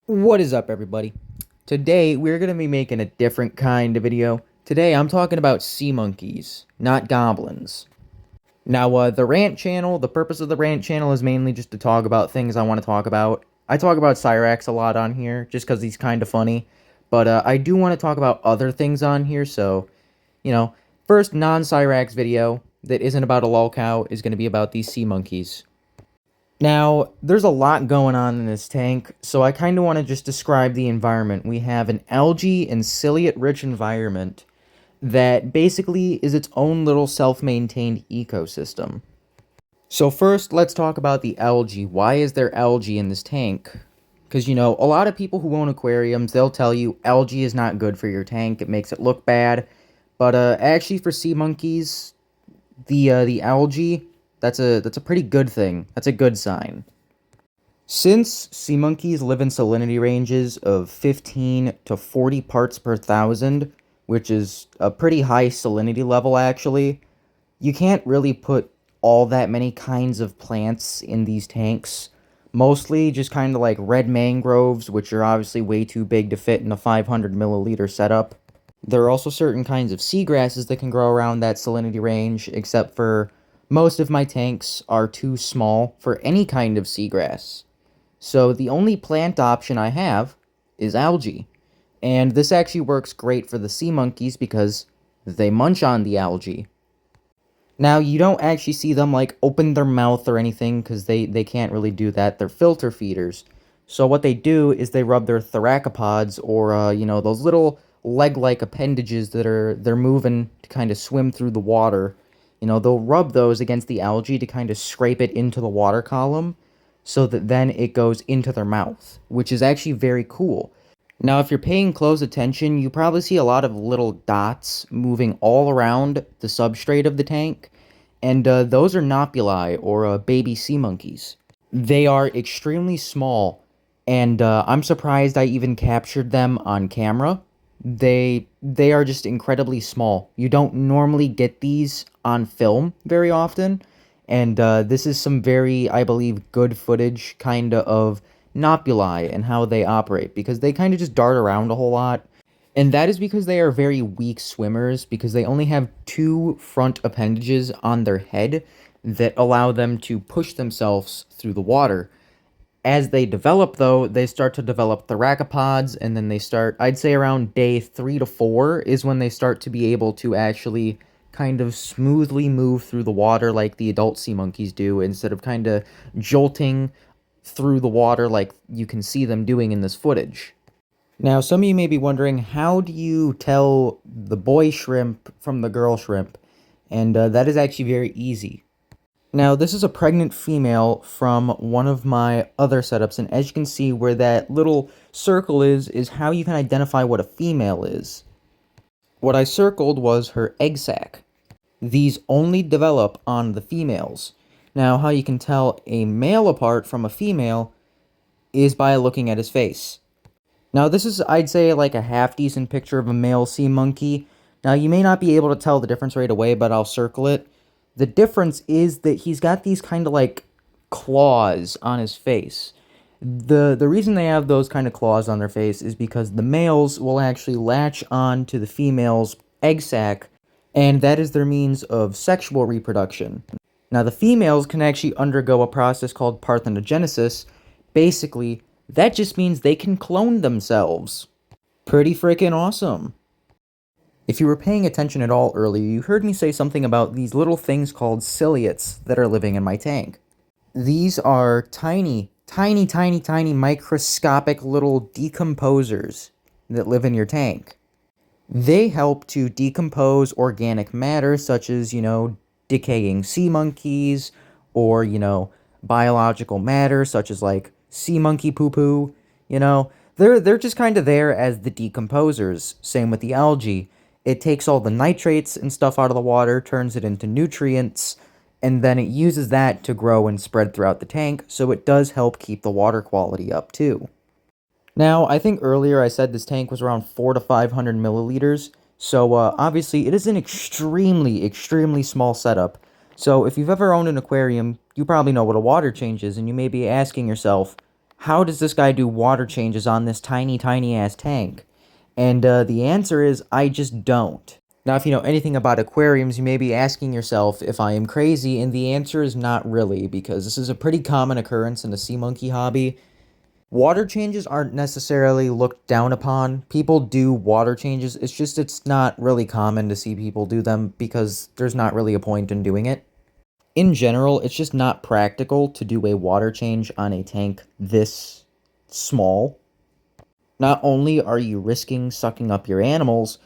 What is up, everybody? Today, we're going to be making a different kind of video. Today, I'm talking about sea monkeys, not goblins. Now, the rant channel, the purpose of the rant channel is mainly just to talk about things I want to talk about. I talk about Cyrax a lot on here, just because he's kind of funny. But I do want to talk about other things on here, so, you know, first non-Cyrax video that isn't about a lolcow is going to be about these sea monkeys. Now, there's a lot going on in this tank, so I kind of want to just describe the environment. We have an algae and ciliate-rich environment that basically is its own little self-maintained ecosystem. So first, let's talk about the algae. Why is there algae in this tank? Because, a lot of people who own aquariums, they'll tell you algae is not good for your tank. It makes it look bad. But actually, for sea monkeys, the algae, that's a pretty good thing. That's a good sign. Since sea monkeys live in salinity ranges of 15 to 40 parts per thousand, which is a pretty high salinity level actually, you can't really put all that many kinds of plants in these tanks. Mostly just kind of like red mangroves, which are obviously way too big to fit in a 500 milliliter setup. There are also certain kinds of seagrasses that can grow around that salinity range, except for most of my tanks are too small for any kind of seagrass. So the only plant option I have is algae. And this actually works great for the sea monkeys because they munch on the algae. Now, you don't actually see them, like, open their mouth or anything because they can't really do that. They're filter feeders. So what they do is they rub their thoracopods or, those little leg-like appendages that they're moving to kind of swim through the water. They'll rub those against the algae to kind of scrape it into the water column so that then it goes into their mouth, which is actually very cool. Now, if you're paying close attention, you probably see a lot of little dots moving all around the substrate of the tank, and those are nopuli, or baby sea monkeys. They are extremely small, and I'm surprised I even captured them on camera. They are just incredibly small. You don't normally get these on film very often, and this is some very, I believe, good footage kind of nopuli and how they operate, because they kind of just dart around a whole lot. And that is because they are very weak swimmers, because they only have two front appendages on their head that allow them to push themselves through the water. As they develop, though, they start to develop thoracopods, and then they start, I'd say around day 3 to 4 is when they start to be able to actually kind of smoothly move through the water like the adult sea monkeys do, instead of kind of jolting through the water like you can see them doing in this footage. Now, some of you may be wondering, how do you tell the boy shrimp from the girl shrimp? And that is actually very easy. Now, this is a pregnant female from one of my other setups, and as you can see where that little circle is how you can identify what a female is. What I circled was her egg sac. These only develop on the females. Now, how you can tell a male apart from a female is by looking at his face. Now, this is, I'd say, like a half-decent picture of a male sea monkey. Now, you may not be able to tell the difference right away, but I'll circle it. The difference is that he's got these kind of like claws on his face. The reason they have those kind of claws on their face is because the males will actually latch on to the female's egg sac, and that is their means of sexual reproduction. Now, the females can actually undergo a process called parthenogenesis. Basically, that just means they can clone themselves. Pretty freaking awesome. If you were paying attention at all earlier, you heard me say something about these little things called ciliates that are living in my tank. These are tiny, tiny, tiny, tiny microscopic little decomposers that live in your tank. They help to decompose organic matter such as, decaying sea monkeys, or, biological matter such as like sea monkey poo-poo. They're just kind of there as the decomposers. Same with the algae. It takes all the nitrates and stuff out of the water, turns it into nutrients, and then it uses that to grow and spread throughout the tank, so it does help keep the water quality up too. Now, I think earlier I said this tank was around 400 to 500 milliliters, so obviously it is an extremely, extremely small setup. So if you've ever owned an aquarium, you probably know what a water change is, and you may be asking yourself, how does this guy do water changes on this tiny, tiny ass tank? And the answer is, I just don't. Now, if you know anything about aquariums, you may be asking yourself if I am crazy, and the answer is not really, because this is a pretty common occurrence in the sea monkey hobby. Water changes aren't necessarily looked down upon. People do water changes, it's just it's not really common to see people do them because there's not really a point in doing it. In general, it's just not practical to do a water change on a tank this small. Not only are you risking sucking up your animals,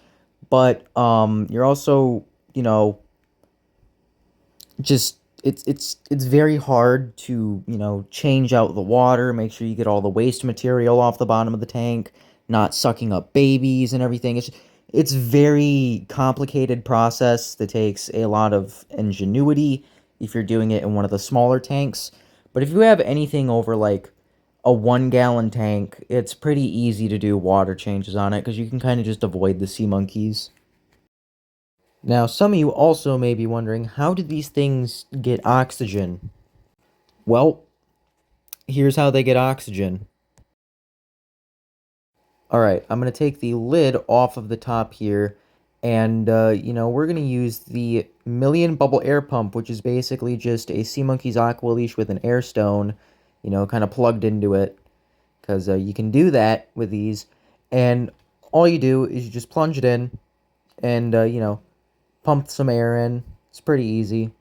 but you're also, you know, just it's very hard to, change out the water, make sure you get all the waste material off the bottom of the tank, not sucking up babies and everything. It's very complicated process that takes a lot of ingenuity if you're doing it in one of the smaller tanks. But if you have anything over like a 1 gallon tank, it's pretty easy to do water changes on it because you can kind of just avoid the sea monkeys. Now, some of you also may be wondering, how did these things get oxygen? Well, here's how they get oxygen. Alright, I'm going to take the lid off of the top here, and, we're going to use the Million Bubble Air Pump, which is basically just a Sea Monkey's Aqua Leash with an air stone, kind of plugged into it, because you can do that with these, and all you do is you just plunge it in, and, pump some air in. It's pretty easy.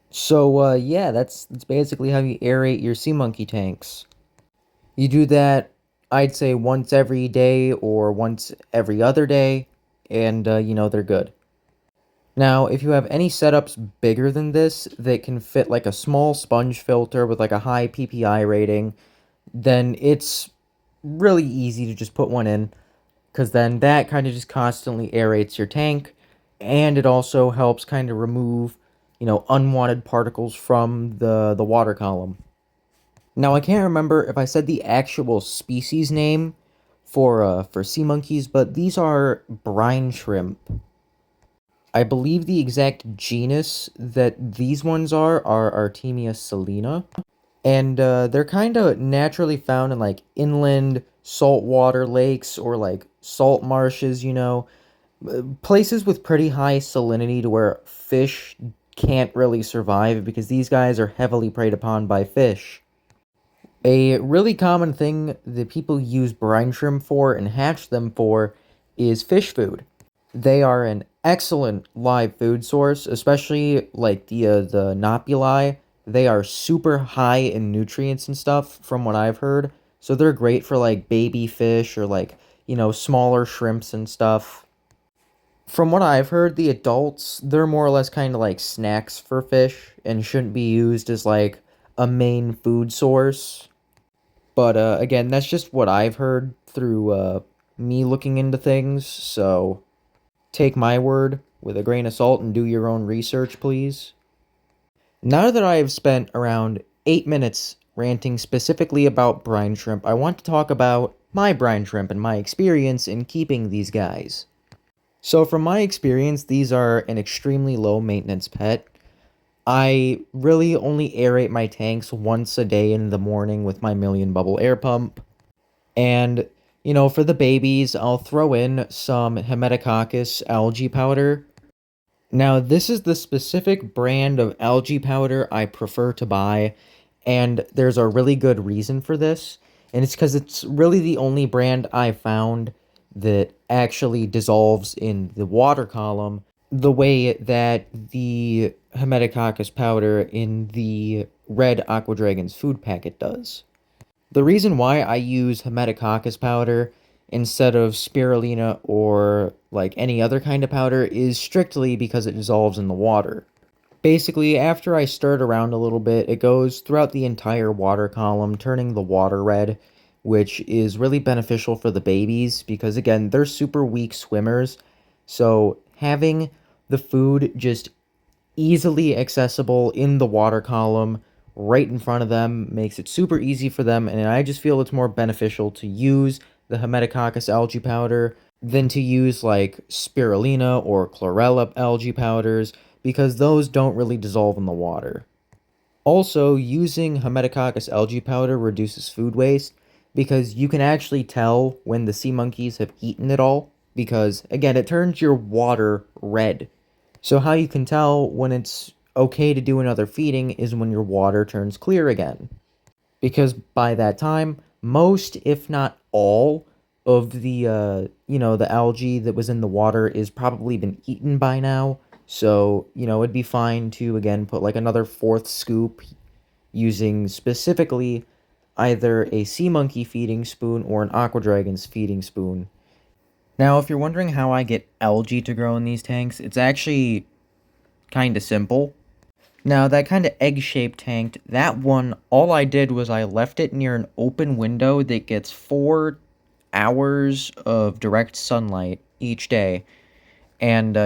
So, yeah, that's basically how you aerate your sea monkey tanks. You do that, I'd say, once every day or once every other day, and, they're good. Now, if you have any setups bigger than this that can fit like a small sponge filter with like a high PPI rating, then it's really easy to just put one in, because then that kind of just constantly aerates your tank, and it also helps kind of remove, unwanted particles from the water column. Now, I can't remember if I said the actual species name for sea monkeys, but these are brine shrimp. I believe the exact genus that these ones are Artemia salina, and they're kind of naturally found in like inland saltwater lakes or like salt marshes, places with pretty high salinity to where fish can't really survive because these guys are heavily preyed upon by fish. A really common thing that people use brine shrimp for and hatch them for is fish food. They are an excellent live food source, especially like the nopuli. They are super high in nutrients and stuff from what I've heard. So they're great for like baby fish or like, smaller shrimps and stuff. From what I've heard, the adults, they're more or less kind of like snacks for fish and shouldn't be used as like a main food source. But again, that's just what I've heard through me looking into things, so take my word with a grain of salt and do your own research, please. Now that I have spent around 8 minutes ranting specifically about brine shrimp, I want to talk about my brine shrimp and my experience in keeping these guys. So from my experience, these are an extremely low maintenance pet. I really only aerate my tanks once a day in the morning with my Million Bubble Air Pump. And, for the babies, I'll throw in some Hemetococcus algae powder. Now, this is the specific brand of algae powder I prefer to buy, and there's a really good reason for this. And it's because it's really the only brand I found that actually dissolves in the water column the way that the Hemetococcus powder in the red Aqua Dragons food packet does. The reason why I use Hemetococcus powder instead of spirulina or like any other kind of powder is strictly because it dissolves in the water. Basically, after I stir it around a little bit, it goes throughout the entire water column, turning the water red, which is really beneficial for the babies because, again, they're super weak swimmers. So having the food just easily accessible in the water column right in front of them makes it super easy for them, and I just feel it's more beneficial to use the Hemetococcus algae powder than to use like spirulina or chlorella algae powders because those don't really dissolve in the water. Also, using Haematococcus algae powder reduces food waste because you can actually tell when the sea monkeys have eaten it all because, again, it turns your water red. So, how you can tell when it's okay to do another feeding is when your water turns clear again. Because by that time, most, if not all, of the algae that was in the water is probably been eaten by now. So, it'd be fine to, again, put like another fourth scoop using specifically either a sea monkey feeding spoon or an aqua dragon's feeding spoon. Now, if you're wondering how I get algae to grow in these tanks, it's actually kind of simple. Now, that kind of egg-shaped tank, that one, all I did was I left it near an open window that gets 4 hours of direct sunlight each day. And,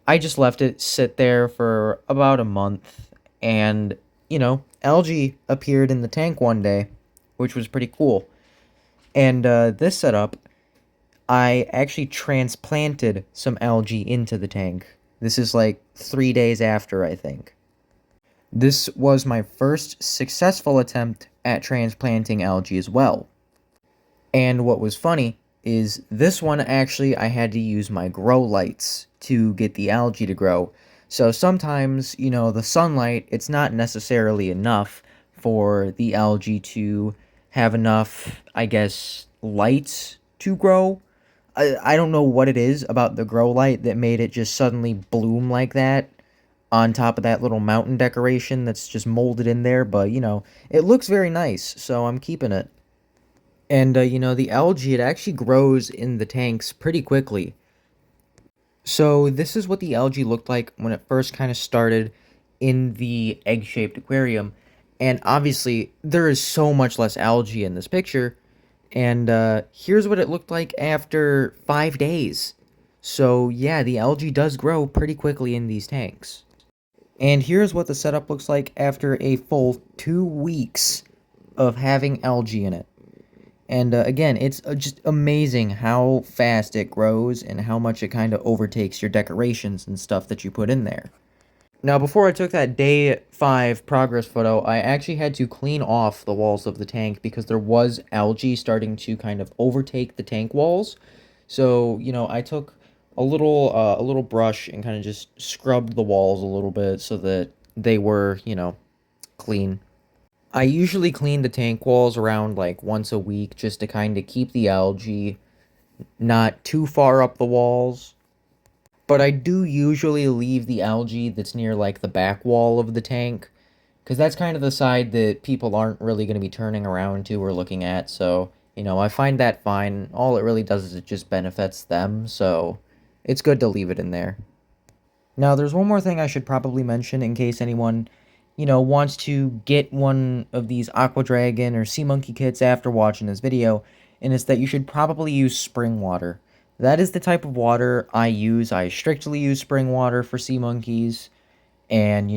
I just left it sit there for about a month. And, algae appeared in the tank one day, which was pretty cool. And this setup, I actually transplanted some algae into the tank. This is like 3 days after, I think. This was my first successful attempt at transplanting algae as well. And what was funny is this one actually I had to use my grow lights to get the algae to grow. So sometimes, the sunlight, it's not necessarily enough for the algae to have enough, I guess, light to grow. I don't know what it is about the grow light that made it just suddenly bloom like that on top of that little mountain decoration that's just molded in there, but it looks very nice, so I'm keeping it. And the algae, it actually grows in the tanks pretty quickly. So this is what the algae looked like when it first kind of started in the egg-shaped aquarium. And obviously, there is so much less algae in this picture. And here's what it looked like after 5 days. So yeah, the algae does grow pretty quickly in these tanks. And here's what the setup looks like after a full 2 weeks of having algae in it. And again, it's just amazing how fast it grows and how much it kind of overtakes your decorations and stuff that you put in there. Now, before I took that day 5 progress photo, I actually had to clean off the walls of the tank because there was algae starting to kind of overtake the tank walls. So, I took a little brush and kind of just scrubbed the walls a little bit so that they were, clean. I usually clean the tank walls around like once a week just to kind of keep the algae not too far up the walls. But I do usually leave the algae that's near like the back wall of the tank because that's kind of the side that people aren't really going to be turning around to or looking at. So, I find that fine. All it really does is it just benefits them. So it's good to leave it in there. Now, there's one more thing I should probably mention in case anyone, wants to get one of these Aqua Dragon or Sea Monkey kits after watching this video, and it's that you should probably use spring water. That is the type of water I use. I strictly use spring water for sea monkeys, and,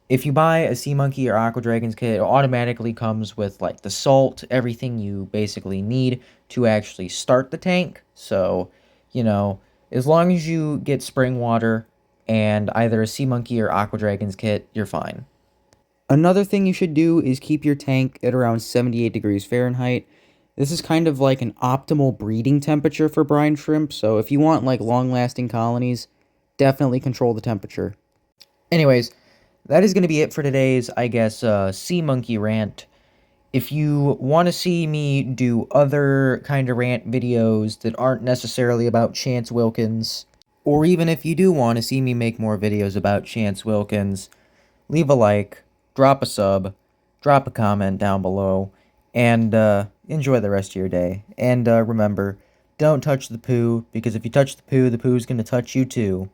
if you buy a Sea Monkey or Aqua Dragons kit, it automatically comes with, like, the salt, everything you basically need to actually start the tank. So, as long as you get spring water and either a Sea Monkey or Aqua Dragons kit, you're fine. Another thing you should do is keep your tank at around 78 degrees Fahrenheit. This is kind of like an optimal breeding temperature for brine shrimp, so if you want, like, long-lasting colonies, definitely control the temperature. Anyways, that is going to be it for today's, I guess, Sea Monkey rant. If you want to see me do other kind of rant videos that aren't necessarily about Chance Wilkins, or even if you do want to see me make more videos about Chance Wilkins, leave a like, drop a sub, drop a comment down below, and enjoy the rest of your day. And remember, don't touch the poo, because if you touch the poo's going to touch you too.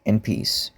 And peace.